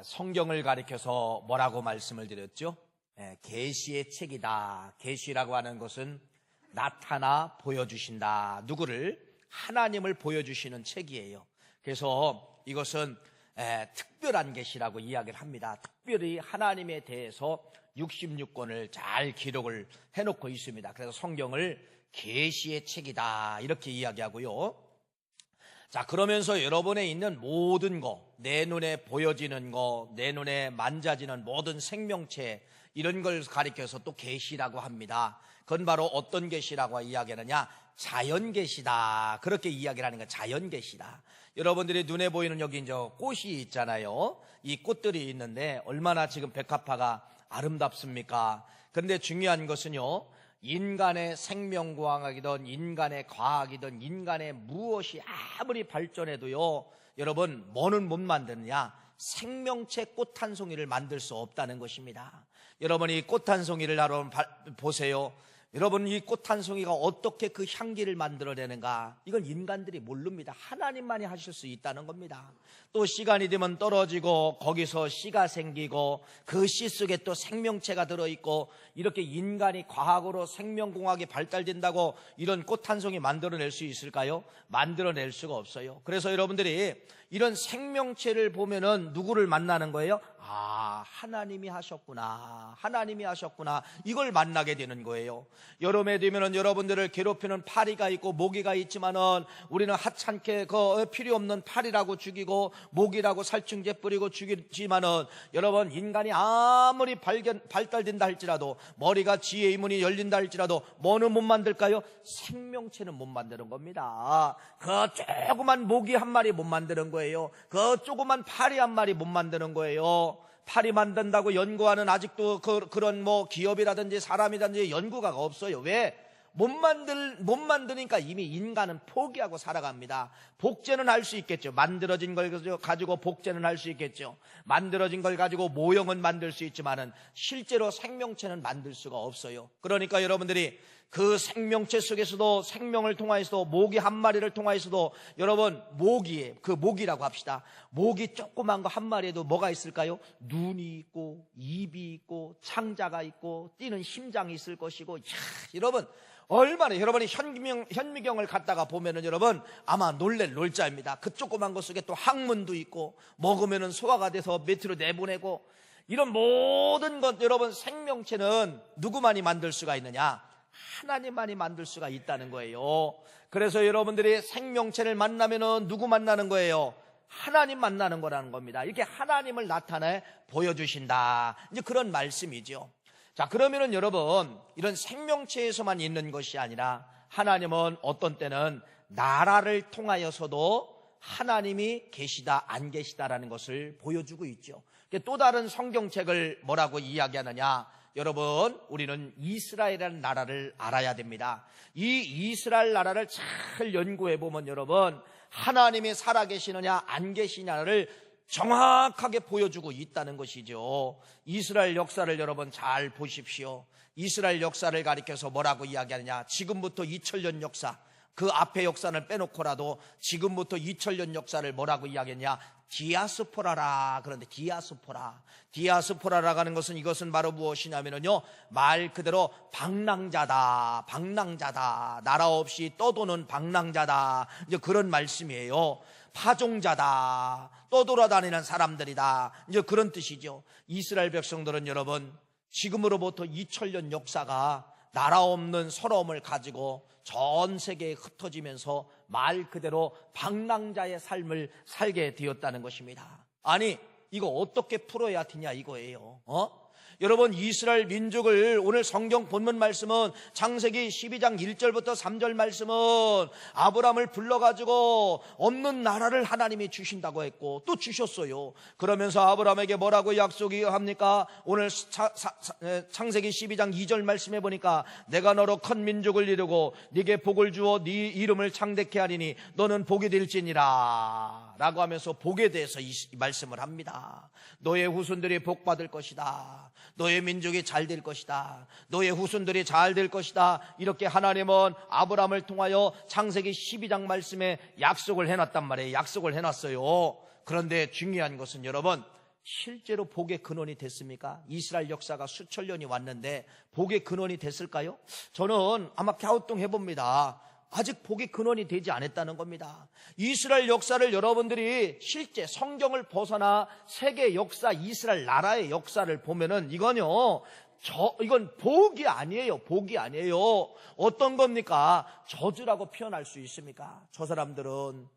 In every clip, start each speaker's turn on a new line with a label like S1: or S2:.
S1: 성경을 가리켜서 뭐라고 말씀을 드렸죠? 계시의 책이다. 계시라고 하는 것은 나타나 보여주신다. 누구를? 하나님을 보여주시는 책이에요. 그래서 이것은 특별한 계시라고 이야기를 합니다. 특별히 하나님에 대해서 66권을 잘 기록을 해놓고 있습니다. 그래서 성경을 계시의 책이다 이렇게 이야기하고요. 자, 그러면서 여러분에 있는 모든 거, 내 눈에 보여지는 거, 내 눈에 만져지는 모든 생명체, 이런 걸 가리켜서 또 계시라고 합니다. 그건 바로 어떤 계시라고 이야기하느냐? 자연 계시다. 그렇게 이야기를 하는 거예요. 자연 계시다. 여러분들이 눈에 보이는 여기 이제 꽃이 있잖아요. 이 꽃들이 있는데 얼마나 지금 백합화가 아름답습니까? 그런데 중요한 것은요, 인간의 생명과학이든 인간의 과학이든 인간의 무엇이 아무리 발전해도요, 여러분 뭐는 못 만드느냐? 생명체 꽃 한 송이를 만들 수 없다는 것입니다. 여러분이 꽃 한 송이를 한번 보세요. 여러분, 이 꽃 한 송이가 어떻게 그 향기를 만들어내는가? 이건 인간들이 모릅니다. 하나님만이 하실 수 있다는 겁니다. 또 시간이 되면 떨어지고 거기서 씨가 생기고 그 씨 속에 또 생명체가 들어있고, 이렇게 인간이 과학으로 생명공학이 발달된다고 이런 꽃 한 송이 만들어낼 수 있을까요? 만들어낼 수가 없어요. 그래서 여러분들이 이런 생명체를 보면은 누구를 만나는 거예요? 아, 하나님이 하셨구나. 하나님이 하셨구나. 이걸 만나게 되는 거예요. 여름에 되면은 여러분들을 괴롭히는 파리가 있고 모기가 있지만은 우리는 하찮게 그 필요 없는 파리라고 죽이고 모기라고 살충제 뿌리고 죽이지만은, 여러분, 인간이 아무리 발달된다 할지라도, 머리가 지혜의 문이 열린다 할지라도 뭐는 못 만들까요? 생명체는 못 만드는 겁니다. 그 조그만 모기 한 마리 못 만드는 거예요. 그 조그만 파리 한 마리 못 만드는 거예요. 파리 만든다고 연구하는 아직도 그런 기업이라든지 사람이라든지 연구가 없어요. 왜? 못 만드니까 이미 인간은 포기하고 살아갑니다. 복제는 할 수 있겠죠. 만들어진 걸 가지고 복제는 할 수 있겠죠. 만들어진 걸 가지고 모형은 만들 수 있지만은 실제로 생명체는 만들 수가 없어요. 그러니까 여러분들이 그 생명체 속에서도, 생명을 통하여서도, 모기 한 마리를 통하여서도, 여러분, 모기라고 합시다. 모기 조그만 거 한 마리에도 뭐가 있을까요? 눈이 있고 입이 있고 창자가 있고 뛰는 심장이 있을 것이고, 여러분, 얼마나, 여러분이 현미경을 갖다가 보면은 여러분 아마 놀자입니다. 그 조그만 것 속에 또 항문도 있고, 먹으면은 소화가 돼서 밑으로 내보내고, 이런 모든 것, 여러분, 생명체는 누구만이 만들 수가 있느냐? 하나님만이 만들 수가 있다는 거예요. 그래서 여러분들이 생명체를 만나면은 누구 만나는 거예요? 하나님 만나는 거라는 겁니다. 이렇게 하나님을 나타내 보여주신다, 이제 그런 말씀이죠. 자, 그러면은 여러분, 이런 생명체에서만 있는 것이 아니라 하나님은 어떤 때는 나라를 통하여서도 하나님이 계시다 안 계시다라는 것을 보여주고 있죠. 또 다른 성경책을 뭐라고 이야기하느냐? 여러분, 우리는 이스라엘이라는 나라를 알아야 됩니다. 이 이스라엘 나라를 잘 연구해 보면 여러분, 하나님이 살아계시느냐 안 계시냐를 정확하게 보여주고 있다는 것이죠. 이스라엘 역사를 여러분 잘 보십시오. 이스라엘 역사를 가리켜서 뭐라고 이야기하느냐? 지금부터 2000년 역사, 그 앞의 역사는 빼놓고라도 지금부터 2000년 역사를 뭐라고 이야기했냐? 디아스포라라. 그런데 디아스포라라고 하는 것은, 이것은 바로 무엇이냐면요, 말 그대로 방랑자다. 나라 없이 떠도는 방랑자다, 이제 그런 말씀이에요. 파종자다, 떠돌아다니는 사람들이다, 이제 그런 뜻이죠. 이스라엘 백성들은 여러분, 지금으로부터 2000년 역사가 나라 없는 서러움을 가지고 전 세계에 흩어지면서 말 그대로 방랑자의 삶을 살게 되었다는 것입니다. 아니, 이거 어떻게 풀어야 되냐 이거예요. 여러분, 이스라엘 민족을, 오늘 성경 본문 말씀은 창세기 12장 1절부터 3절 말씀은 아브라함을 불러가지고 없는 나라를 하나님이 주신다고 했고 또 주셨어요. 그러면서 아브라함에게 뭐라고 약속이 합니까? 오늘 창세기 12장 2절 말씀해 보니까, 내가 너로 큰 민족을 이루고 네게 복을 주어 네 이름을 창대케 하리니 너는 복이 될지니라 라고 하면서 복에 대해서 이 말씀을 합니다. 너의 후손들이 복 받을 것이다. 너의 민족이 잘 될 것이다. 너의 후손들이 잘 될 것이다. 이렇게 하나님은 아브라함을 통하여 창세기 12장 말씀에 약속을 해놨단 말이에요. 약속을 해놨어요. 그런데 중요한 것은 여러분, 실제로 복의 근원이 됐습니까? 이스라엘 역사가 수천 년이 왔는데 복의 근원이 됐을까요? 저는 아마 갸우뚱 해봅니다. 아직 복의 근원이 되지 않았다는 겁니다. 이스라엘 역사를 여러분들이 실제 성경을 벗어나 세계 역사, 이스라엘 나라의 역사를 보면은 이건 복이 아니에요. 복이 아니에요. 어떤 겁니까? 저주라고 표현할 수 있습니까? 저 사람들은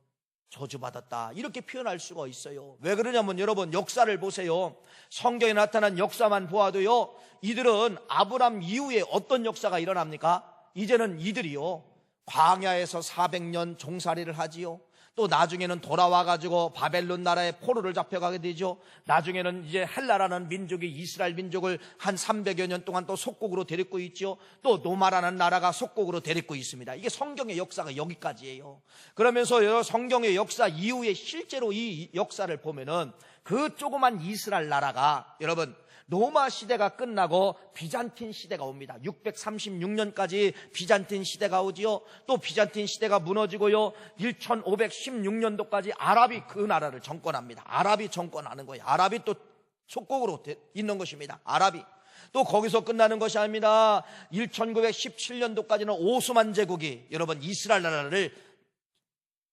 S1: 저주받았다, 이렇게 표현할 수가 있어요. 왜 그러냐면 여러분, 역사를 보세요. 성경에 나타난 역사만 보아도요, 이들은 아브람 이후에 어떤 역사가 일어납니까? 이제는 이들이요, 광야에서 400년 종살이를 하지요. 또 나중에는 돌아와가지고 바벨론 나라에 포로를 잡혀가게 되죠. 나중에는 이제 헬라라는 민족이 이스라엘 민족을 한 300여 년 동안 또 속국으로 데리고 있죠. 또 노마라는 나라가 속국으로 데리고 있습니다. 이게 성경의 역사가 여기까지예요. 그러면서 성경의 역사 이후에 실제로 이 역사를 보면은 그 조그만 이스라엘 나라가 여러분, 로마 시대가 끝나고 비잔틴 시대가 옵니다. 636년까지 비잔틴 시대가 오지요. 또 비잔틴 시대가 무너지고요, 1516년도까지 아랍이 그 나라를 정권합니다. 아랍이 정권하는 거예요. 아랍이 또 속국으로 있는 것입니다. 아랍이. 또 거기서 끝나는 것이 아닙니다. 1917년도까지는 오스만 제국이 여러분 이스라엘 나라를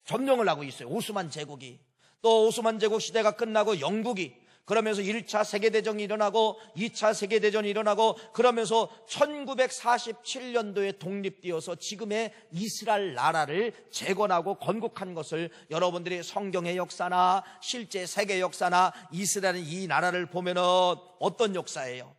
S1: 점령을 하고 있어요. 오스만 제국이. 또 오스만 제국 시대가 끝나고 영국이, 그러면서 1차 세계대전이 일어나고 2차 세계대전이 일어나고, 그러면서 1947년도에 독립되어서 지금의 이스라엘 나라를 재건하고 건국한 것을 여러분들이 성경의 역사나 실제 세계 역사나 이스라엘 이 나라를 보면은 어떤 역사예요?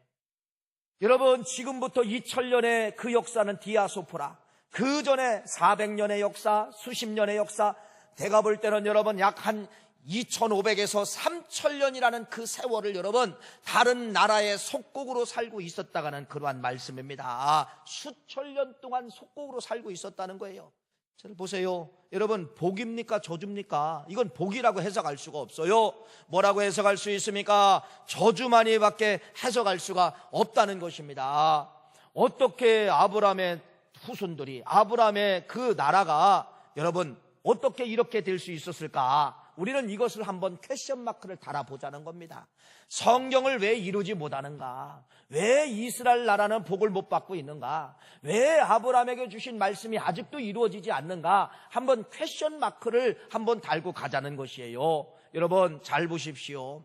S1: 여러분, 지금부터 2000년의 그 역사는 디아소포라, 그 전에 400년의 역사, 수십 년의 역사, 제가 볼 때는 여러분 약 한 2500에서 3000년이라는 그 세월을 여러분 다른 나라의 속국으로 살고 있었다가는 그러한 말씀입니다. 수천 년 동안 속국으로 살고 있었다는 거예요. 잘 보세요. 여러분, 복입니까 저주입니까? 이건 복이라고 해석할 수가 없어요. 뭐라고 해석할 수 있습니까? 저주만이밖에 해석할 수가 없다는 것입니다. 어떻게 아브라함의 후손들이, 아브라함의 그 나라가 여러분 어떻게 이렇게 될 수 있었을까? 우리는 이것을 한번 퀘션 마크를 달아보자는 겁니다. 성경을 왜 이루지 못하는가? 왜 이스라엘 나라는 복을 못 받고 있는가? 왜 아브라함에게 주신 말씀이 아직도 이루어지지 않는가? 한번 퀘션 마크를 한번 달고 가자는 것이에요. 여러분 잘 보십시오.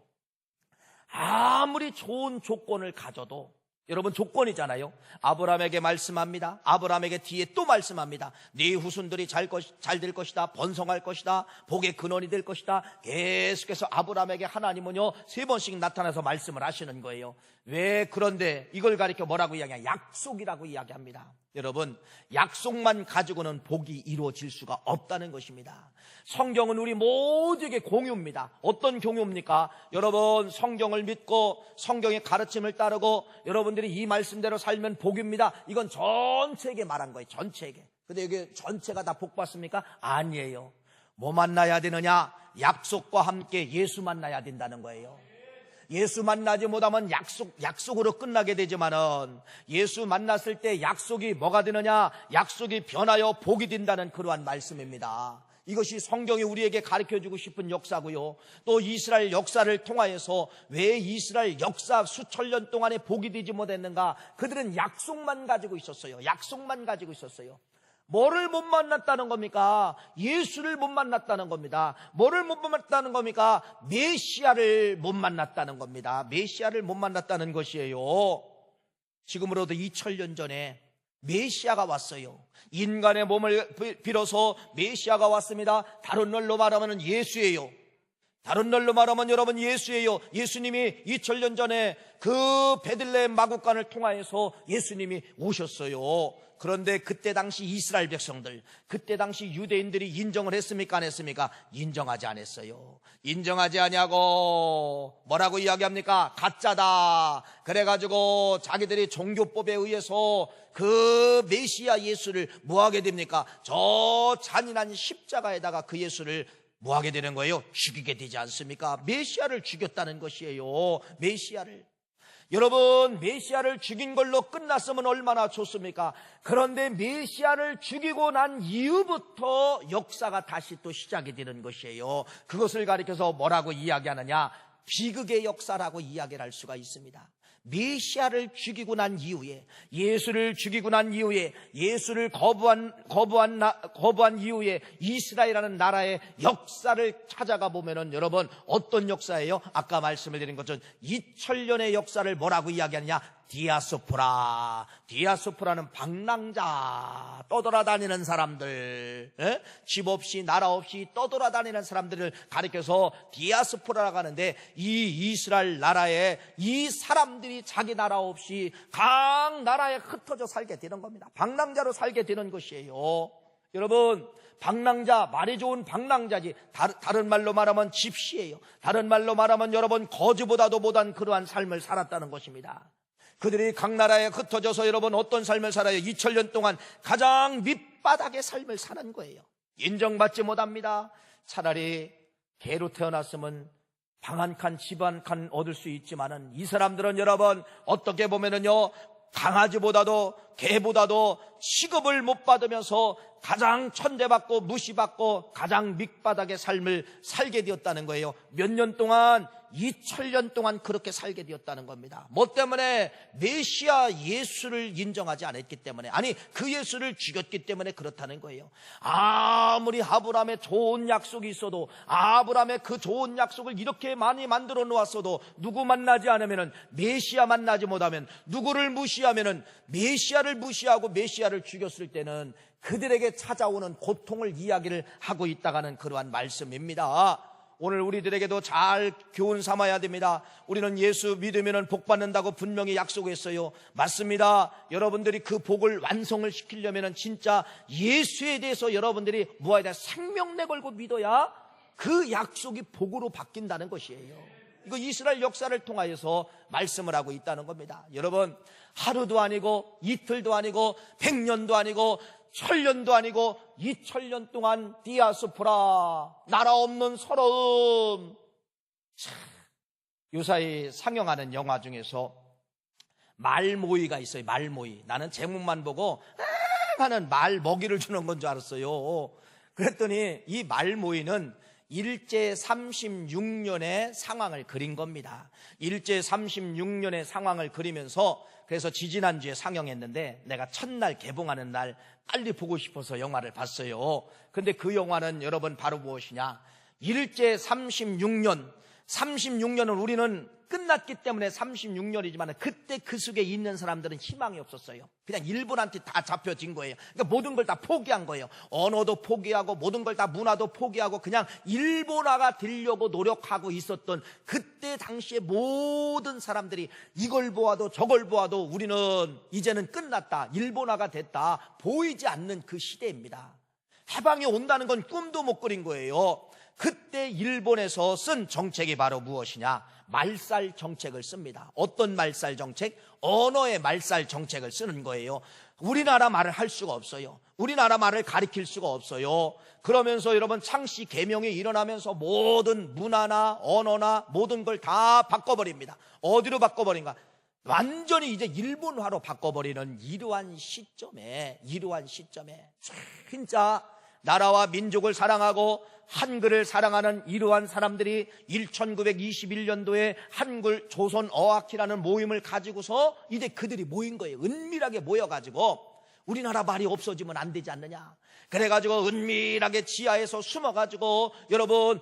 S1: 아무리 좋은 조건을 가져도, 여러분 조건이잖아요. 아브라함에게 말씀합니다. 아브라함에게 뒤에 또 말씀합니다. 네 후손들이 잘 될 것이다. 번성할 것이다. 복의 근원이 될 것이다. 계속해서 아브라함에게 하나님은요 3번씩 나타나서 말씀을 하시는 거예요. 왜? 그런데 이걸 가리켜 뭐라고 이야기해요? 약속이라고 이야기합니다. 여러분, 약속만 가지고는 복이 이루어질 수가 없다는 것입니다. 성경은 우리 모두에게 공유입니다. 어떤 공유입니까? 여러분, 성경을 믿고 성경의 가르침을 따르고 여러분들이 이 말씀대로 살면 복입니다. 이건 전체에게 말한 거예요. 전체에게. 근데 이게 전체가 다 복 받습니까? 아니에요. 뭐 만나야 되느냐? 약속과 함께 예수 만나야 된다는 거예요. 예수 만나지 못하면 약속으로 끝나게 되지만은 예수 만났을 때 약속이 뭐가 되느냐? 약속이 변하여 복이 된다는 그러한 말씀입니다. 이것이 성경이 우리에게 가르쳐주고 싶은 역사고요. 또 이스라엘 역사를 통하여서 왜 이스라엘 역사 수천 년 동안에 복이 되지 못했는가? 그들은 약속만 가지고 있었어요. 약속만 가지고 있었어요. 뭐를 못 만났다는 겁니까? 예수를 못 만났다는 겁니다. 뭐를 못 만났다는 겁니까? 메시아를 못 만났다는 겁니다. 메시아를 못 만났다는 것이에요. 지금으로부터 2000년 전에 메시아가 왔어요. 인간의 몸을 빌어서 메시아가 왔습니다. 다른 말로 말하면 예수예요. 다른 말로 말하면 여러분 예수예요. 예수님이 2000년 전에 그 베들레헴 마구간을 통하여서 예수님이 오셨어요. 그런데 그때 당시 이스라엘 백성들, 그때 당시 유대인들이 인정을 했습니까? 안 했습니까? 인정하지 않았어요. 인정하지 않냐고 뭐라고 이야기합니까? 가짜다. 그래가지고 자기들이 종교법에 의해서 그 메시아 예수를 뭐하게 됩니까? 저 잔인한 십자가에다가 그 예수를 뭐하게 되는 거예요? 죽이게 되지 않습니까? 메시아를 죽였다는 것이에요. 메시아를. 여러분, 메시아를 죽인 걸로 끝났으면 얼마나 좋습니까? 그런데 메시아를 죽이고 난 이후부터 역사가 다시 또 시작이 되는 것이에요. 그것을 가리켜서 뭐라고 이야기하느냐? 비극의 역사라고 이야기를 할 수가 있습니다. 메시아를 죽이고 난 이후에, 예수를 죽이고 난 이후에, 예수를 거부한 이후에 이스라엘이라는 나라의 역사를 찾아가 보면은 여러분 어떤 역사예요? 아까 말씀을 드린 것처럼 2000년의 역사를 뭐라고 이야기하느냐? 디아스포라. 디아스포라는 방랑자, 떠돌아다니는 사람들, 집 없이 나라 없이 떠돌아다니는 사람들을 가리켜서 디아스포라라고 하는데, 이 이스라엘 나라에 이 사람들이 자기 나라 없이 각 나라에 흩어져 살게 되는 겁니다. 방랑자로 살게 되는 것이에요. 여러분, 방랑자, 말이 좋은 방랑자지, 다른 말로 말하면 집시예요. 다른 말로 말하면 여러분 거지보다도 못한 그러한 삶을 살았다는 것입니다. 그들이 각 나라에 흩어져서 여러분 어떤 삶을 살아요? 2000년 동안 가장 밑바닥의 삶을 사는 거예요. 인정받지 못합니다. 차라리 개로 태어났으면 방 한 칸, 집 한 칸 얻을 수 있지만은, 이 사람들은 여러분 어떻게 보면은요, 강아지보다도 개보다도 취급을 못 받으면서 가장 천대받고 무시받고 가장 밑바닥의 삶을 살게 되었다는 거예요. 몇 년 동안, 2000년 동안 그렇게 살게 되었다는 겁니다. 뭐 때문에? 메시아 예수를 인정하지 않았기 때문에, 아니 그 예수를 죽였기 때문에 그렇다는 거예요. 아무리 아브라함의 좋은 약속이 있어도, 아브라함의 그 좋은 약속을 이렇게 많이 만들어 놓았어도 누구 만나지 않으면은, 메시아 만나지 못하면, 누구를 무시하면은, 메시아를 무시하고 메시아를 죽였을 때는 그들에게 찾아오는 고통을 이야기를 하고 있다가는 그러한 말씀입니다. 오늘 우리들에게도 잘 교훈 삼아야 됩니다. 우리는 예수 믿으면 복 받는다고 분명히 약속했어요. 맞습니다. 여러분들이 그 복을 완성을 시키려면 진짜 예수에 대해서 여러분들이 뭐해야 돼? 생명 내걸고 믿어야 그 약속이 복으로 바뀐다는 것이에요. 이거 이스라엘 역사를 통하여서 말씀을 하고 있다는 겁니다. 여러분, 하루도 아니고 이틀도 아니고 100년도 아니고 1000년도 아니고 2000년 동안 디아스포라, 나라 없는 서러움. 요사이 상영하는 영화 중에서 말모이가 있어요. 말모이. 나는 제목만 보고 하는 말 먹이를 주는 건 줄 알았어요. 그랬더니 이 말모이는 일제 36년의 상황을 그린 겁니다. 일제 36년의 상황을 그리면서, 그래서 지지난주에 상영했는데 내가 첫날 개봉하는 날 빨리 보고 싶어서 영화를 봤어요. 근데 그 영화는 여러분 바로 무엇이냐? 일제 36년은 우리는 끝났기 때문에 36년이지만 그때 그 속에 있는 사람들은 희망이 없었어요. 그냥 일본한테 다 잡혀진 거예요. 그러니까 모든 걸 다 포기한 거예요. 언어도 포기하고 모든 걸 다, 문화도 포기하고 그냥 일본화가 되려고 노력하고 있었던 그때 당시에 모든 사람들이 이걸 보아도 저걸 보아도 우리는 이제는 끝났다, 일본화가 됐다, 보이지 않는 그 시대입니다. 해방이 온다는 건 꿈도 못 그린 거예요. 그때 일본에서 쓴 정책이 바로 무엇이냐? 말살 정책을 씁니다. 어떤 말살 정책? 언어의 말살 정책을 쓰는 거예요. 우리나라 말을 할 수가 없어요. 우리나라 말을 가리킬 수가 없어요. 그러면서 여러분 창씨 개명이 일어나면서 모든 문화나 언어나 모든 걸 다 바꿔버립니다. 어디로 바꿔버린가? 완전히 이제 일본화로 바꿔버리는 이러한 시점에 진짜 나라와 민족을 사랑하고 한글을 사랑하는 이러한 사람들이 1921년도에 한글 조선어학회라는 모임을 가지고서 이제 그들이 모인 거예요. 은밀하게 모여가지고 우리나라 말이 없어지면 안 되지 않느냐. 그래가지고 은밀하게 지하에서 숨어가지고 여러분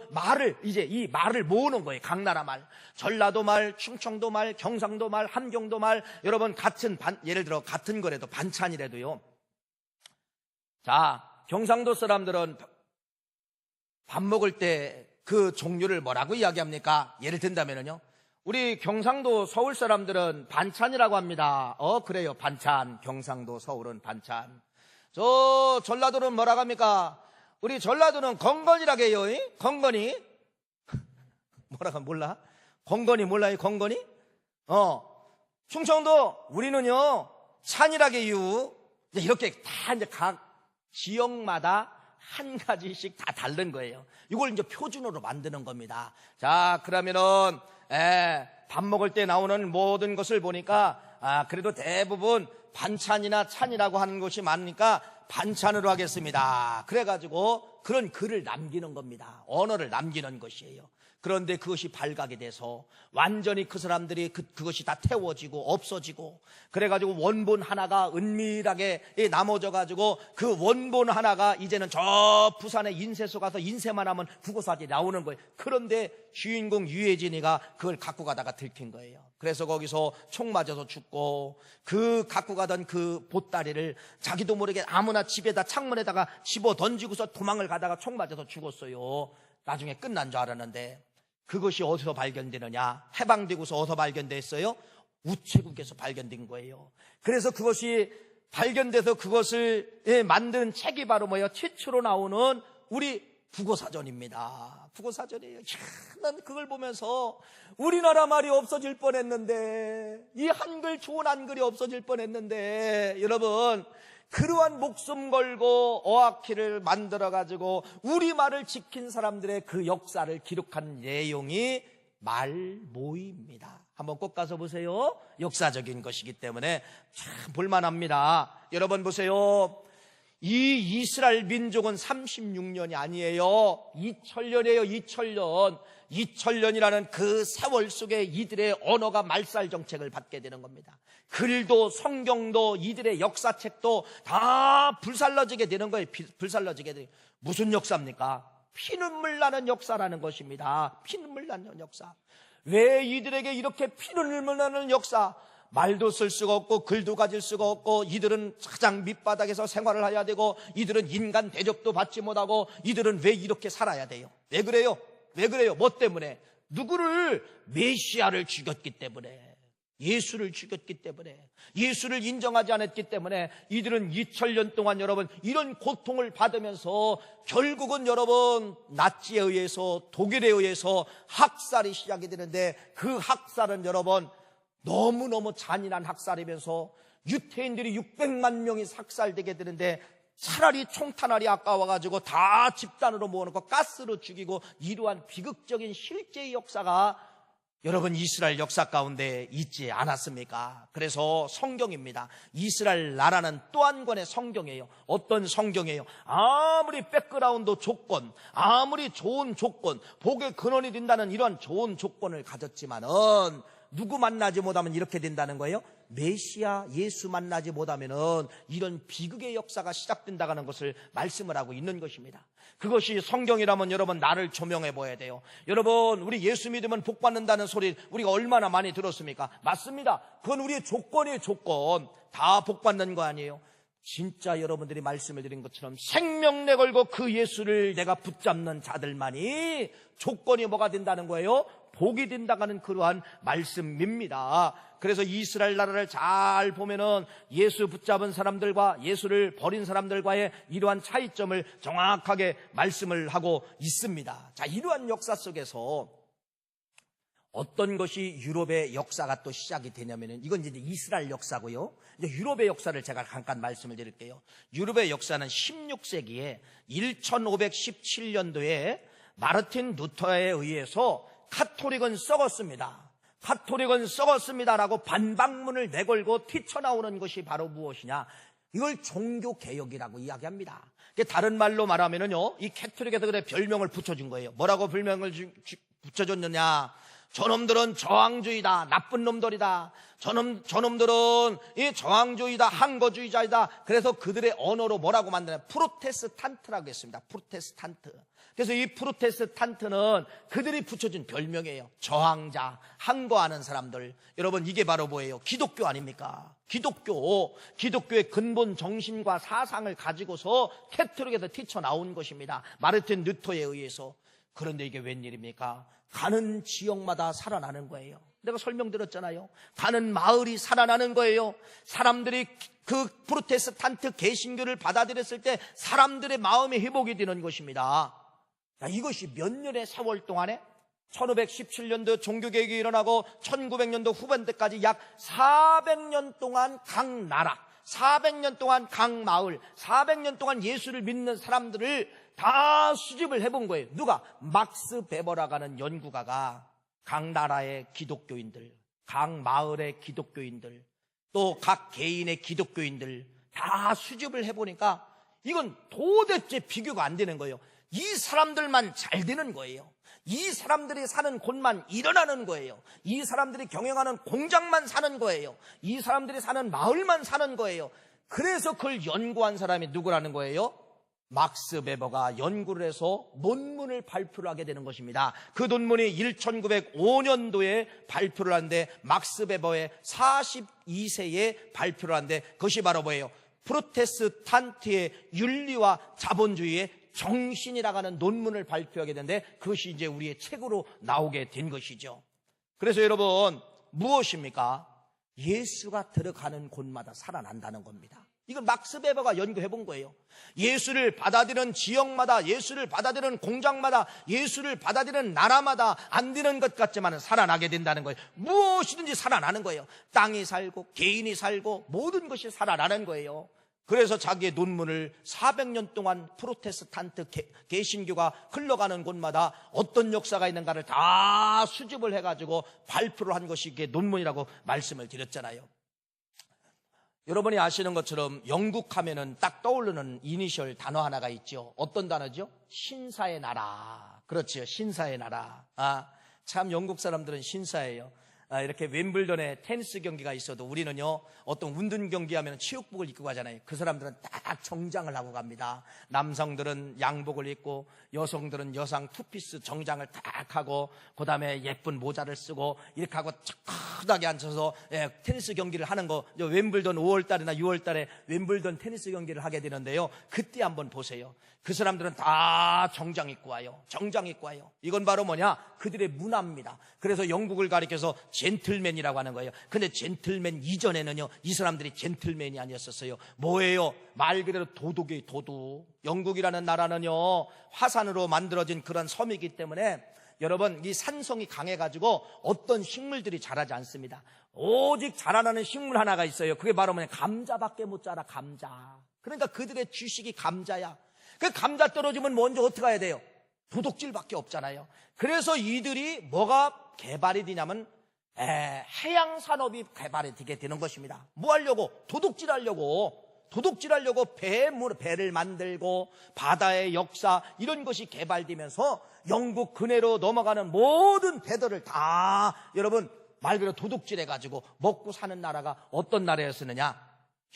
S1: 이제 이 말을 모으는 거예요. 각 나라 말, 전라도 말, 충청도 말, 경상도 말, 함경도 말, 여러분 예를 들어 같은 거라도 반찬이라도요. 자, 경상도 사람들은 밥 먹을 때 그 종류를 뭐라고 이야기합니까? 예를 든다면요, 우리 경상도 서울 사람들은 반찬이라고 합니다. 그래요, 반찬. 경상도 서울은 반찬. 저 전라도는 뭐라고 합니까? 우리 전라도는 건건이라고 해요. 건건이. 뭐라고 몰라? 건건이 몰라요? 건건이? 충청도 우리는요 찬이라고 해요. 이렇게 다 이제 각 지역마다 한 가지씩 다 다른 거예요. 이걸 이제 표준어로 만드는 겁니다. 자, 그러면은 밥 먹을 때 나오는 모든 것을 보니까 그래도 대부분 반찬이나 찬이라고 하는 것이 많으니까 반찬으로 하겠습니다. 그래가지고 그런 글을 남기는 겁니다. 언어를 남기는 것이에요. 그런데 그것이 발각이 돼서 완전히 그 사람들이 그것이 다 태워지고 없어지고, 그래가지고 원본 하나가 은밀하게 나머져가지고 그 원본 하나가 이제는 저 부산의 인쇄소 가서 인쇄만 하면 국어사전이 나오는 거예요. 그런데 주인공 유해진이가 그걸 갖고 가다가 들킨 거예요. 그래서 거기서 총 맞아서 죽고, 그 갖고 가던 그 보따리를 자기도 모르게 아무나 집에다 창문에다가 집어 던지고서 도망을 가다가 총 맞아서 죽었어요. 나중에 끝난 줄 알았는데, 그것이 어디서 발견되느냐? 해방되고서 어디서 발견됐어요? 우체국에서 발견된 거예요. 그래서 그것이 발견돼서 그것을 만든 책이 바로 뭐예요? 최초로 나오는 우리 국어사전입니다. 국어사전이에요. 난 그걸 보면서 우리나라 말이 없어질 뻔했는데, 이 한글, 좋은 한글이 없어질 뻔했는데, 여러분, 그러한 목숨 걸고 어학키를 만들어가지고 우리말을 지킨 사람들의 그 역사를 기록한 내용이 말모입니다. 한번 꼭 가서 보세요. 역사적인 것이기 때문에 참 볼만합니다. 여러분 보세요. 이 이스라엘 민족은 36년이 아니에요. 2000년이에요. 2000년. 2000년이라는 그 세월 속에 이들의 언어가 말살 정책을 받게 되는 겁니다. 글도 성경도 이들의 역사책도 다 불살라지게 되는 거예요. 불살라지게 돼요. 무슨 역사입니까? 피눈물 나는 역사라는 것입니다. 피눈물 나는 역사. 왜 이들에게 이렇게 피눈물 나는 역사? 말도 쓸 수가 없고 글도 가질 수가 없고, 이들은 가장 밑바닥에서 생활을 해야 되고, 이들은 인간 대접도 받지 못하고, 이들은 왜 이렇게 살아야 돼요? 왜 그래요? 왜 그래요? 뭐 때문에? 누구를? 메시아를 죽였기 때문에, 예수를 죽였기 때문에, 예수를 인정하지 않았기 때문에 이들은 2000년 동안 여러분 이런 고통을 받으면서 결국은 여러분 나치에 의해서, 독일에 의해서 학살이 시작이 되는데, 그 학살은 여러분 너무너무 잔인한 학살이면서 유태인들이 600만 명이 학살되게 되는데, 차라리 총탄알이 아까워가지고 다 집단으로 모아놓고 가스로 죽이고, 이러한 비극적인 실제의 역사가 여러분 이스라엘 역사 가운데 있지 않았습니까? 그래서 성경입니다. 이스라엘 나라는 또 한 권의 성경이에요. 어떤 성경이에요? 아무리 백그라운드 조건, 아무리 좋은 조건, 복의 근원이 된다는 이런 좋은 조건을 가졌지만은 누구 만나지 못하면 이렇게 된다는 거예요? 메시아 예수 만나지 못하면은 이런 비극의 역사가 시작된다는 것을 말씀을 하고 있는 것입니다. 그것이 성경이라면 여러분 나를 조명해 보여야 돼요. 여러분 우리 예수 믿으면 복 받는다는 소리 우리가 얼마나 많이 들었습니까? 맞습니다. 그건 우리의 조건이에요. 조건. 다 복 받는 거 아니에요. 진짜 여러분들이 말씀을 드린 것처럼 생명 내걸고 그 예수를 내가 붙잡는 자들만이 조건이 뭐가 된다는 거예요? 복이 된다는 그러한 말씀입니다. 그래서 이스라엘 나라를 잘 보면은 예수 붙잡은 사람들과 예수를 버린 사람들과의 이러한 차이점을 정확하게 말씀을 하고 있습니다. 자, 이러한 역사 속에서 어떤 것이 유럽의 역사가 또 시작이 되냐면은, 이건 이제 이스라엘 역사고요. 이제 유럽의 역사를 제가 잠깐 말씀을 드릴게요. 유럽의 역사는 16세기에 1517년도에 마르틴 루터에 의해서 카톨릭은 썩었습니다. 카톨릭은 썩었습니다라고 반박문을 내걸고 튀쳐나오는 것이 바로 무엇이냐? 이걸 종교개혁이라고 이야기합니다. 다른 말로 말하면은요, 이 카톨릭에서 그래 별명을 붙여준 거예요. 뭐라고 별명을 붙여줬느냐? 저놈들은 저항주의다, 나쁜 놈들이다. 저놈들은 이 저항주의다, 항거주의자이다. 그래서 그들의 언어로 뭐라고 만드냐? 프로테스탄트라고 했습니다. 프로테스탄트. 그래서 이 프로테스탄트는 그들이 붙여준 별명이에요. 저항자, 항거하는 사람들. 여러분 이게 바로 뭐예요? 기독교 아닙니까? 기독교의 근본 정신과 사상을 가지고서 카톨릭에서 튀쳐나온 것입니다. 마르틴 루터에 의해서. 그런데 이게 웬일입니까? 가는 지역마다 살아나는 거예요. 내가 설명드렸잖아요. 가는 마을이 살아나는 거예요. 사람들이 그 프로테스탄트 개신교를 받아들였을 때 사람들의 마음이 회복이 되는 것입니다. 이것이 몇 년의 세월 동안에 1517년도 종교개혁이 일어나고 1900년도 후반대까지 약 400년 동안 각 나라, 400년 동안 각 마을, 400년 동안 예수를 믿는 사람들을 다 수집을 해본 거예요. 누가? 막스 베버라고 하는 연구가가 각 나라의 기독교인들, 각 마을의 기독교인들, 또 각 개인의 기독교인들 다 수집을 해보니까 이건 도대체 비교가 안 되는 거예요. 이 사람들만 잘 되는 거예요. 이 사람들이 사는 곳만 일어나는 거예요. 이 사람들이 경영하는 공장만 사는 거예요. 이 사람들이 사는 마을만 사는 거예요. 그래서 그걸 연구한 사람이 누구라는 거예요? 막스 베버가 연구를 해서 논문을 발표를 하게 되는 것입니다. 그 논문이 1905년도에 발표를 하는데 막스 베버의 42세에 발표를 하는데 그것이 바로 뭐예요? 프로테스탄트의 윤리와 자본주의의 정신이라고 하는 논문을 발표하게 되는데 그것이 이제 우리의 책으로 나오게 된 것이죠. 그래서 여러분 무엇입니까? 예수가 들어가는 곳마다 살아난다는 겁니다. 이건 막스 베버가 연구해 본 거예요. 예수를 받아들이는 지역마다, 예수를 받아들이는 공장마다, 예수를 받아들이는 나라마다 안 되는 것 같지만 살아나게 된다는 거예요. 무엇이든지 살아나는 거예요. 땅이 살고 개인이 살고 모든 것이 살아나는 거예요. 그래서 자기의 논문을 400년 동안 프로테스탄트 개신교가 흘러가는 곳마다 어떤 역사가 있는가를 다 수집을 해가지고 발표를 한 것이 이게 논문이라고 말씀을 드렸잖아요. 여러분이 아시는 것처럼 영국 하면은 딱 떠오르는 이니셜 단어 하나가 있죠. 어떤 단어죠? 신사의 나라. 그렇죠. 신사의 나라. 참 영국 사람들은 신사예요. 이렇게 웸블던에 테니스 경기가 있어도 우리는요 어떤 운동 경기하면 체육복을 입고 가잖아요. 그 사람들은 딱 정장을 하고 갑니다. 남성들은 양복을 입고 여성들은 여성 투피스 정장을 딱 하고 그 다음에 예쁜 모자를 쓰고 이렇게 하고 착하게 앉아서 테니스 경기를 하는 거. 웸블던 5월달이나 6월달에 웸블던 테니스 경기를 하게 되는데요. 그때 한번 보세요. 그 사람들은 다 정장 입고 와요. 정장 입고 와요. 이건 바로 뭐냐? 그들의 문화입니다. 그래서 영국을 가리켜서 젠틀맨이라고 하는 거예요. 근데 젠틀맨 이전에는요 이 사람들이 젠틀맨이 아니었었어요. 뭐예요? 말 그대로 도둑이에요. 도둑. 영국이라는 나라는요 화산으로 만들어진 그런 섬이기 때문에 여러분 이 산성이 강해가지고 어떤 식물들이 자라지 않습니다. 오직 자라나는 식물 하나가 있어요. 그게 바로 뭐냐? 감자밖에 못 자라. 감자. 그러니까 그들의 주식이 감자야. 그 감자 떨어지면 먼저 어떻게 해야 돼요? 도둑질밖에 없잖아요. 그래서 이들이 뭐가 개발이 되냐면 해양산업이 개발이 되게 되는 것입니다. 뭐 하려고? 도둑질하려고 배를 만들고 바다의 역사 이런 것이 개발되면서 영국 근해로 넘어가는 모든 배들을 다 여러분 말 그대로 도둑질해가지고 먹고 사는 나라가 어떤 나라였느냐?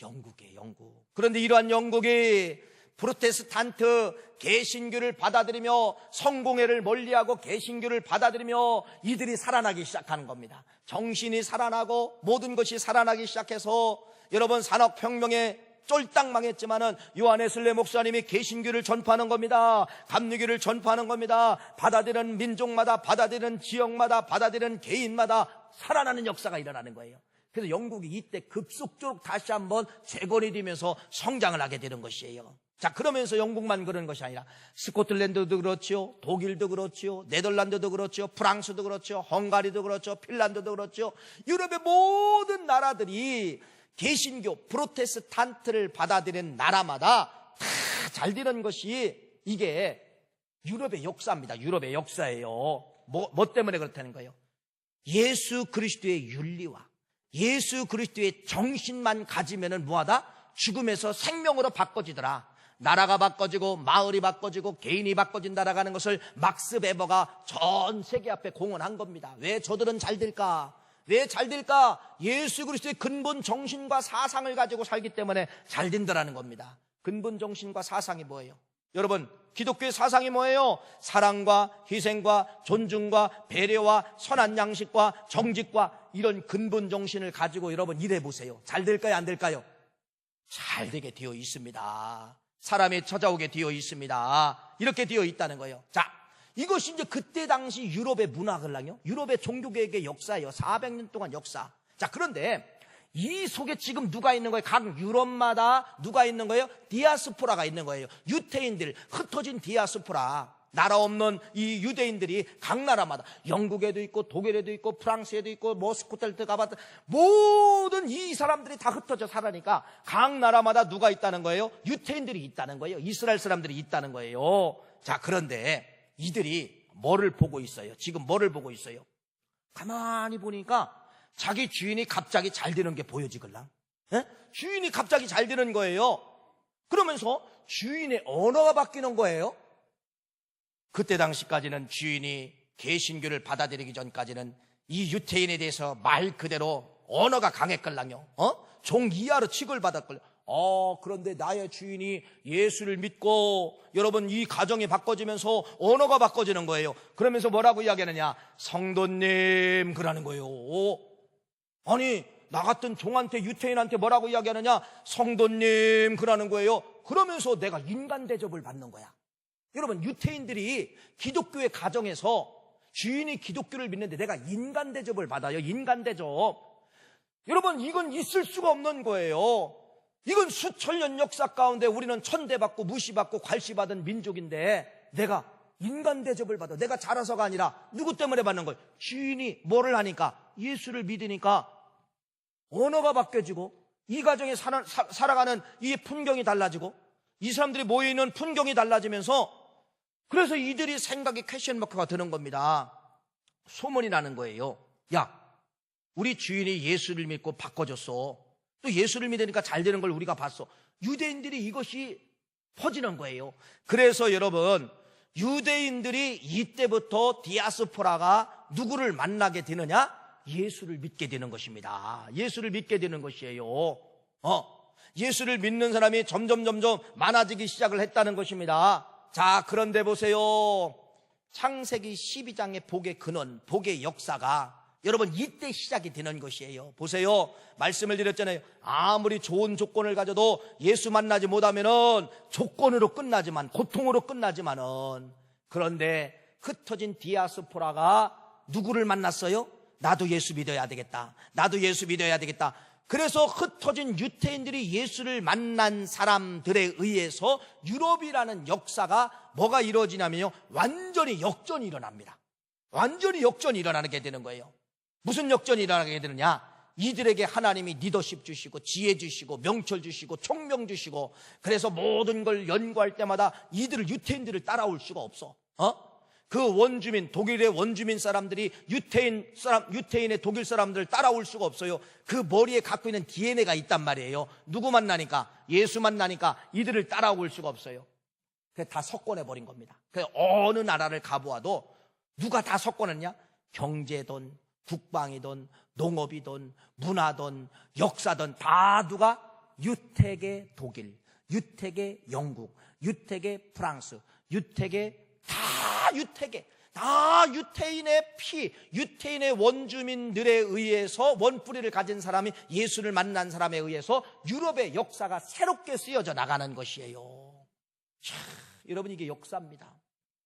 S1: 영국이에요. 영국. 그런데 이러한 영국이 프로테스탄트 개신교를 받아들이며 성공회를 멀리하고 개신교를 받아들이며 이들이 살아나기 시작하는 겁니다. 정신이 살아나고 모든 것이 살아나기 시작해서 여러분 산업혁명에 쫄딱 망했지만은 요한웨슬레 목사님이 개신교를 전파하는 겁니다. 감리교를 전파하는 겁니다. 받아들이는 민족마다, 받아들이는 지역마다, 받아들이는 개인마다 살아나는 역사가 일어나는 거예요. 그래서 영국이 이때 급속도로 다시 한번 재건이 되면서 성장을 하게 되는 것이에요. 자, 그러면서 영국만 그런 것이 아니라 스코틀랜드도 그렇죠, 독일도 그렇죠, 네덜란드도 그렇죠, 프랑스도 그렇죠, 헝가리도 그렇죠, 핀란드도 그렇죠. 유럽의 모든 나라들이 개신교 프로테스탄트를 받아들이는 나라마다 다 잘 되는 것이 이게 유럽의 역사입니다. 유럽의 역사예요. 뭐 때문에 그렇다는 거예요? 예수 그리스도의 윤리와 예수 그리스도의 정신만 가지면은 뭐하다? 죽음에서 생명으로 바꿔지더라. 나라가 바꿔지고 마을이 바꿔지고 개인이 바꿔진다라고 하는 것을 막스 베버가 전 세계 앞에 공언한 겁니다. 왜 저들은 잘 될까? 왜 잘 될까? 예수 그리스도의 근본 정신과 사상을 가지고 살기 때문에 잘 된다라는 겁니다. 근본 정신과 사상이 뭐예요? 여러분, 기독교의 사상이 뭐예요? 사랑과 희생과 존중과 배려와 선한 양식과 정직과 이런 근본 정신을 가지고 여러분 일해보세요. 잘 될까요? 안 될까요? 잘 되게 되어 있습니다. 사람이 찾아오게 되어 있습니다. 이렇게 되어 있다는 거예요. 자, 이것이 이제 그때 당시 유럽의 문화걸랑요. 유럽의 종교개혁의 역사예요. 400년 동안 역사. 자, 그런데 이 속에 지금 누가 있는 거예요? 각 유럽마다 누가 있는 거예요? 디아스포라가 있는 거예요. 유태인들, 흩어진 디아스포라. 나라 없는 이 유대인들이 각 나라마다 영국에도 있고 독일에도 있고 프랑스에도 있고 뭐 스코틀랜드 가봤다 모든 이 사람들이 다 흩어져 살아니까 각 나라마다 누가 있다는 거예요? 유태인들이 있다는 거예요. 이스라엘 사람들이 있다는 거예요. 자, 그런데 이들이 뭐를 보고 있어요? 지금 뭐를 보고 있어요? 가만히 보니까 자기 주인이 갑자기 잘 되는 게 보여지걸랑. 주인이 갑자기 잘 되는 거예요. 그러면서 주인의 언어가 바뀌는 거예요. 그때 당시까지는 주인이 개신교를 받아들이기 전까지는 이 유태인에 대해서 말 그대로 언어가 강했걸랑요. 종 이하로 취급받았걸요. 그런데 나의 주인이 예수를 믿고 여러분 이 가정이 바꿔지면서 언어가 바꿔지는 거예요. 그러면서 뭐라고 이야기하느냐? 성도님 그러는 거예요. 아니 나 같은 종한테 유태인한테 뭐라고 이야기하느냐? 성도님 그러는 거예요. 그러면서 내가 인간 대접을 받는 거야. 여러분 유태인들이 기독교의 가정에서 주인이 기독교를 믿는데 내가 인간 대접을 받아요. 인간 대접. 여러분 이건 있을 수가 없는 거예요. 이건 수천 년 역사 가운데 우리는 천대받고 무시받고 괄시받은 민족인데 내가 인간 대접을 받아. 내가 잘해서가 아니라 누구 때문에 받는 거예요? 주인이 뭐를 하니까? 예수를 믿으니까 언어가 바뀌어지고 이 가정에 살아가는 이 풍경이 달라지고 이 사람들이 모여있는 풍경이 달라지면서 그래서 이들이 생각이 퀘스천마크가 드는 겁니다. 소문이 나는 거예요. 야, 우리 주인이 예수를 믿고 바꿔줬어. 또 예수를 믿으니까 잘 되는 걸 우리가 봤어. 유대인들이 이것이 퍼지는 거예요. 그래서 여러분 유대인들이 이때부터 디아스포라가 누구를 만나게 되느냐? 예수를 믿게 되는 것입니다. 예수를 믿게 되는 것이에요. 예수를 믿는 사람이 점점 많아지기 시작을 했다는 것입니다. 자, 그런데 보세요. 창세기 12장의 복의 근원, 복의 역사가 여러분 이때 시작이 되는 것이에요. 보세요. 말씀을 드렸잖아요. 아무리 좋은 조건을 가져도 예수 만나지 못하면은 조건으로 끝나지만, 고통으로 끝나지만은, 그런데 흩어진 디아스포라가 누구를 만났어요? 나도 예수 믿어야 되겠다. 나도 예수 믿어야 되겠다. 그래서 흩어진 유태인들이 예수를 만난 사람들에 의해서 유럽이라는 역사가 뭐가 이루어지냐면요, 완전히 역전이 일어납니다. 완전히 역전이 일어나게 되는 거예요. 무슨 역전이 일어나게 되느냐? 이들에게 하나님이 리더십 주시고 지혜 주시고 명철 주시고 총명 주시고, 그래서 모든 걸 연구할 때마다 이들을, 유태인들을 따라올 수가 없어. 그 원주민, 독일의 원주민 사람들이 유태인의 독일 사람들을 따라올 수가 없어요. 그 머리에 갖고 있는 DNA가 있단 말이에요. 누구 만나니까? 예수 만나니까 이들을 따라올 수가 없어요. 그래서 다 석권해버린 겁니다. 그래서 어느 나라를 가보아도 누가 다 석권했냐? 경제든 국방이든 농업이든 문화든 역사든 다 누가? 유택의 독일, 유택의 영국, 유택의 프랑스, 다 유태인의 피, 유태인의 원주민들에 의해서, 원뿌리를 가진 사람이 예수를 만난 사람에 의해서 유럽의 역사가 새롭게 쓰여져 나가는 것이에요. 자, 여러분 이게 역사입니다.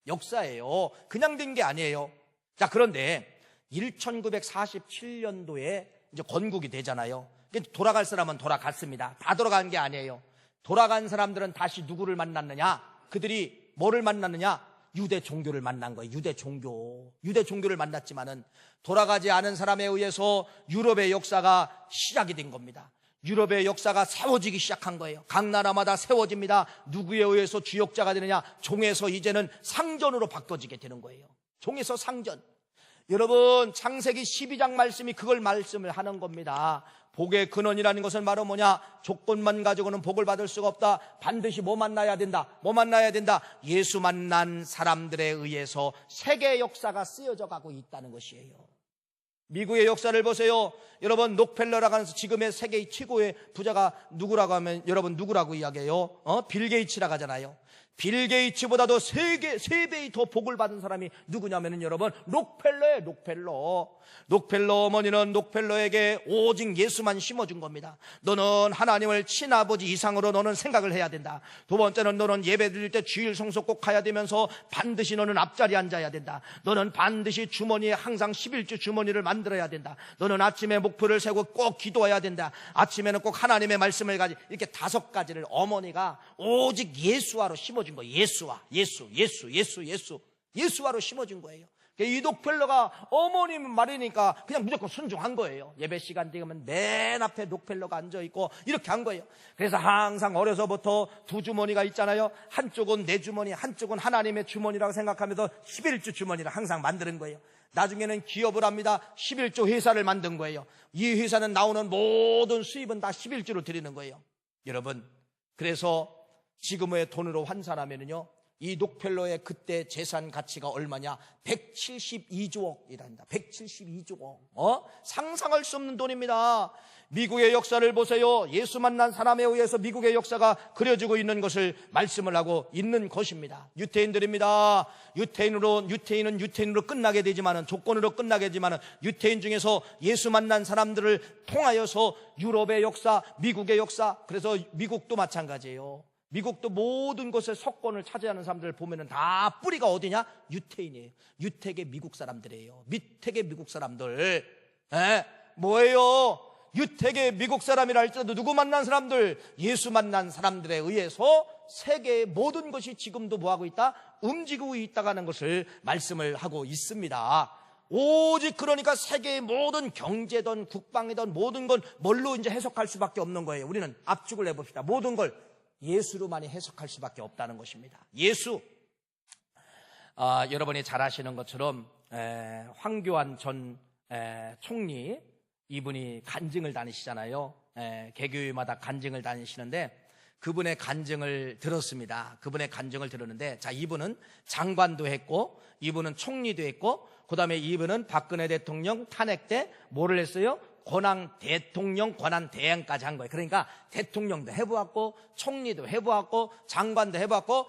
S1: 역사예요. 그냥 된 게 아니에요. 자, 그런데 1947년도에 이제 건국이 되잖아요. 돌아갈 사람은 돌아갔습니다. 다 돌아간 게 아니에요. 돌아간 사람들은 다시 누구를 만났느냐? 그들이 뭐를 만났느냐? 유대 종교를 만난 거예요. 유대 종교를 만났지만은 돌아가지 않은 사람에 의해서 유럽의 역사가 시작이 된 겁니다. 유럽의 역사가 세워지기 시작한 거예요. 각 나라마다 세워집니다. 누구에 의해서 주역자가 되느냐? 종에서 이제는 상전으로 바꿔지게 되는 거예요. 종에서 상전. 여러분, 창세기 12장 말씀이 그걸 말씀을 하는 겁니다. 복의 근원이라는 것은 바로 뭐냐? 조건만 가지고는 복을 받을 수가 없다. 반드시 뭐 만나야 된다? 예수 만난 사람들에 의해서 세계 역사가 쓰여져 가고 있다는 것이에요. 미국의 역사를 보세요. 여러분, 록펠러라고 하는 지금의 세계 최고의 부자가 누구라고 하면 여러분 누구라고 이야기해요? 빌 게이츠라고 하잖아요. 빌 게이츠보다도 세 배의 더 복을 받은 사람이 누구냐면은 여러분, 록펠러예요. 록펠러 어머니는 록펠러에게 오직 예수만 심어준 겁니다. 너는 하나님을 친아버지 이상으로 너는 생각을 해야 된다. 두 번째는 너는 예배 드릴 때 주일 성소 꼭 가야 되면서 반드시 너는 앞자리에 앉아야 된다. 너는 반드시 주머니에 항상 11주 주머니를 만들어야 된다. 너는 아침에 목표를 세우고 꼭 기도해야 된다. 아침에는 꼭 하나님의 말씀을 가지. 이렇게 5가지를 어머니가 오직 예수화로 심어준 거예요. 예수화로 심어준 거예요. 이 록펠러가 어머님 말이니까 그냥 무조건 순종한 거예요. 예배 시간 되면 맨 앞에 록펠러가 앉아있고 이렇게 한 거예요. 그래서 항상 어려서부터 두 주머니가 있잖아요. 한쪽은 내 주머니, 한쪽은 하나님의 주머니라고 생각하면서 11주 주머니를 항상 만드는 거예요. 나중에는 기업을 합니다. 11조 회사를 만든 거예요. 이 회사는 나오는 모든 수입은 다 11주로 드리는 거예요. 여러분, 그래서 지금의 돈으로 환산하면요, 이 록펠러의 그때 재산 가치가 얼마냐? 172조억이란다. 172조억. 상상할 수 없는 돈입니다. 미국의 역사를 보세요. 예수 만난 사람에 의해서 미국의 역사가 그려지고 있는 것을 말씀을 하고 있는 것입니다. 유태인들입니다. 유태인은 유태인으로 끝나게 되지만은, 조건으로 끝나게 되지만은, 유태인 중에서 예수 만난 사람들을 통하여서 유럽의 역사, 미국의 역사, 그래서 미국도 마찬가지예요. 미국도 모든 곳에 석권을 차지하는 사람들을 보면은 다 뿌리가 어디냐? 유태인이에요. 유택의 미국 사람들이에요. 미택의 미국 사람들. 뭐예요? 유택의 미국 사람이라 할지라도 누구 만난 사람들? 예수 만난 사람들에 의해서 세계의 모든 것이 지금도 뭐하고 있다? 움직이고 있다는 것을 말씀을 하고 있습니다. 오직 그러니까 세계의 모든 경제든 국방이든 모든 건 뭘로 이제 해석할 수밖에 없는 거예요. 우리는 압축을 해봅시다. 모든 걸 예수로만이 해석할 수밖에 없다는 것입니다. 예수. 여러분이 잘 아시는 것처럼 황교안 전 총리, 이분이 간증을 다니시잖아요. 개교회마다 간증을 다니시는데 그분의 간증을 들었습니다. 그분의 간증을 들었는데, 자, 이분은 장관도 했고 이분은 총리도 했고, 그 다음에 이분은 박근혜 대통령 탄핵 때 뭐를 했어요? 대통령 권한 대행까지 한 거예요. 그러니까 대통령도 해보았고 총리도 해보았고 장관도 해보았고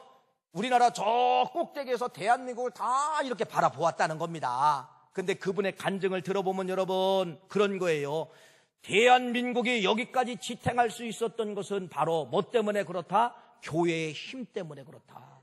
S1: 우리나라 저 꼭대기에서 대한민국을 다 이렇게 바라보았다는 겁니다. 근데 그분의 간증을 들어보면 여러분, 그런 거예요. 대한민국이 여기까지 지탱할 수 있었던 것은 바로 뭐 때문에 그렇다? 교회의 힘 때문에 그렇다.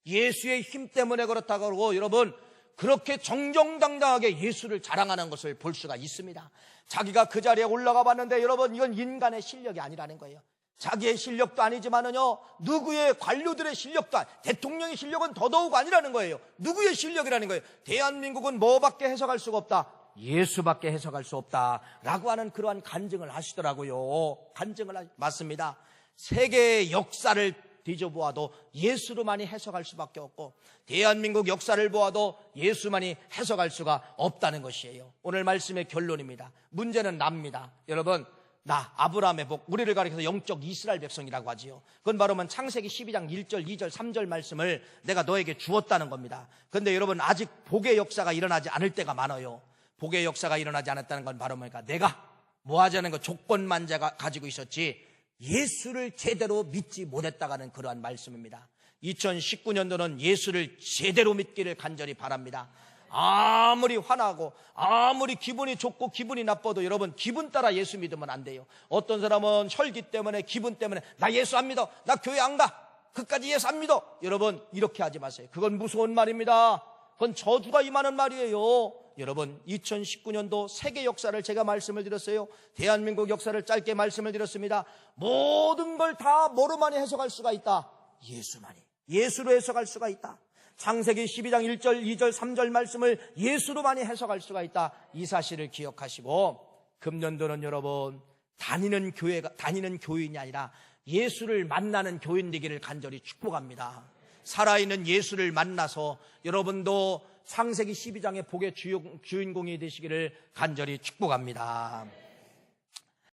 S1: 예수의 힘 때문에 그렇다고 하고, 여러분, 그렇게 정정당당하게 예수를 자랑하는 것을 볼 수가 있습니다. 자기가 그 자리에 올라가 봤는데 여러분, 이건 인간의 실력이 아니라는 거예요. 자기의 실력도 아니지만은요, 누구의 관료들의 실력도 대통령의 실력은 더더욱 아니라는 거예요. 누구의 실력이라는 거예요. 대한민국은 뭐밖에 해석할 수가 없다? 예수밖에 해석할 수 없다라고 하는 그러한 간증을 하시더라고요. 맞습니다. 세계의 역사를 뒤져보아도 예수로만이 해석할 수밖에 없고, 대한민국 역사를 보아도 예수만이 해석할 수가 없다는 것이에요. 오늘 말씀의 결론입니다. 문제는 납니다. 여러분, 아브라함의 복, 우리를 가리켜서 영적 이스라엘 백성이라고 하지요. 그건 바로 창세기 12장 1절, 2절, 3절 말씀을 내가 너에게 주었다는 겁니다. 그런데 여러분, 아직 복의 역사가 일어나지 않을 때가 많아요. 복의 역사가 일어나지 않았다는 건 바로 뭐니까, 내가 뭐 하자는 거 조건만 가지고 있었지 예수를 제대로 믿지 못했다가는 그러한 말씀입니다. 2019년도는 예수를 제대로 믿기를 간절히 바랍니다. 아무리 화나고 아무리 기분이 좋고 기분이 나빠도 여러분, 기분 따라 예수 믿으면 안 돼요. 어떤 사람은 혈기 때문에, 기분 때문에 나 예수 안 믿어, 나 교회 안 가, 그까지 예수 안 믿어. 여러분, 이렇게 하지 마세요. 그건 무서운 말입니다. 그건 저주가 임하는 말이에요. 여러분, 2019년도 세계 역사를 제가 말씀을 드렸어요. 대한민국 역사를 짧게 말씀을 드렸습니다. 모든 걸 다 뭐로만이 해석할 수가 있다? 예수만이. 예수로 해석할 수가 있다. 창세기 12장 1절, 2절, 3절 말씀을 예수로만이 해석할 수가 있다. 이 사실을 기억하시고, 금년도는 여러분, 다니는 교인이 아니라 예수를 만나는 교인 되기를 간절히 축복합니다. 살아있는 예수를 만나서 여러분도 창세기 12장의 복의 주인공이 되시기를 간절히 축복합니다.